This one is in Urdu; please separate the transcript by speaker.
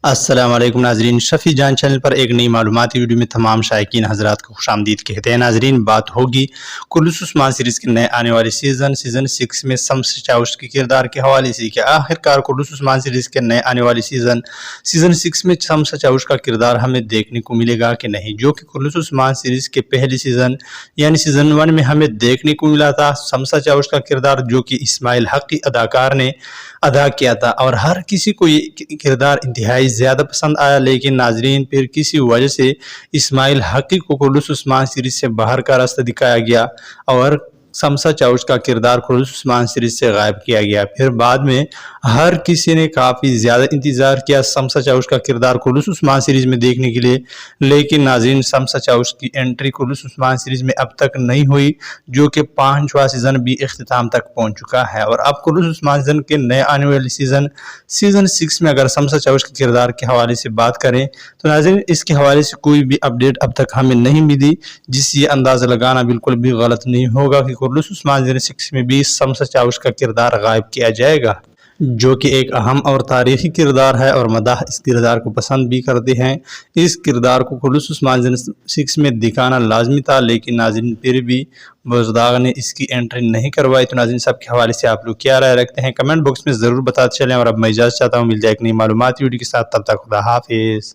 Speaker 1: السلام علیکم ناظرین، شفیع جان چینل پر ایک نئی معلوماتی ویڈیو میں تمام شائقین حضرات کو خوش آمدید کہتے ہیں۔ ناظرین، بات ہوگی کلث عثمان سیریز کے نئے آنے والے سیزن 6 میں شمس چاوش کے کردار کے حوالے سے کہ آخرکار کلث عثمان سیریز کے نئے آنے والے سیزن 6 میں شمس چاوش کا کردار ہمیں دیکھنے کو ملے گا کہ نہیں، جو کہ کلث عثمان سیریز کے پہلے سیزن یعنی سیزن 1 میں ہمیں دیکھنے کو ملا تھا۔ شمس چاوش کا کردار جو کہ اسماعیل حقی اداکار نے ادا کیا تھا اور ہر کسی کو یہ کردار انتہائی زیادہ پسند آیا، لیکن ناظرین پھر کسی وجہ سے اسماعیل حقی کو کلث عثمان سیریز سے باہر کا راستہ دکھایا گیا اور شمس چاوش کا کردار کلث عثمان سیریز سے غائب کیا گیا۔ پھر بعد میں ہر کسی نے کافی زیادہ انتظار کیا شمس چاوش کا کردار کلث عثمان سیریز میں دیکھنے کے لیے، لیکن ناظرین شمس چاوش کی انٹری کلث عثمان سیریز میں اب تک نہیں ہوئی، جو کہ 5واں سیزن بھی اختتام تک پہنچ چکا ہے۔ اور اب کلث عثمان سیزن کے نئے آنے والے سیزن 6 میں اگر شمس چاوش کے کردار کے حوالے سے بات کریں تو ناظرین اس کے حوالے سے کوئی بھی اپڈیٹ اب تک ہمیں نہیں ملی، جس سے یہ اندازہ لگانا بالکل بھی غلط نہیں ہوگا کہ کلث عثمان سیزن 6 میں بھی شمس چاوش کا کردار غائب کیا جائے گا، جو کہ ایک اہم اور تاریخی کردار ہے اور مداح اس کردار کو پسند بھی کرتے ہیں۔ اس کردار کو کلث عثمان سیزن 6 میں دکھانا لازمی تھا، لیکن ناظرین پھر بھی بزداغ نے اس کی انٹری نہیں کروائی۔ تو ناظرین سب کے حوالے سے آپ لوگ کیا رائے رکھتے ہیں کمنٹ باکس میں ضرور بتاتے چلیں، اور اب میں اجازت چاہتا ہوں، مل جائے ایک نئی معلوماتی ویڈیو کے ساتھ، تب تک خدا حافظ۔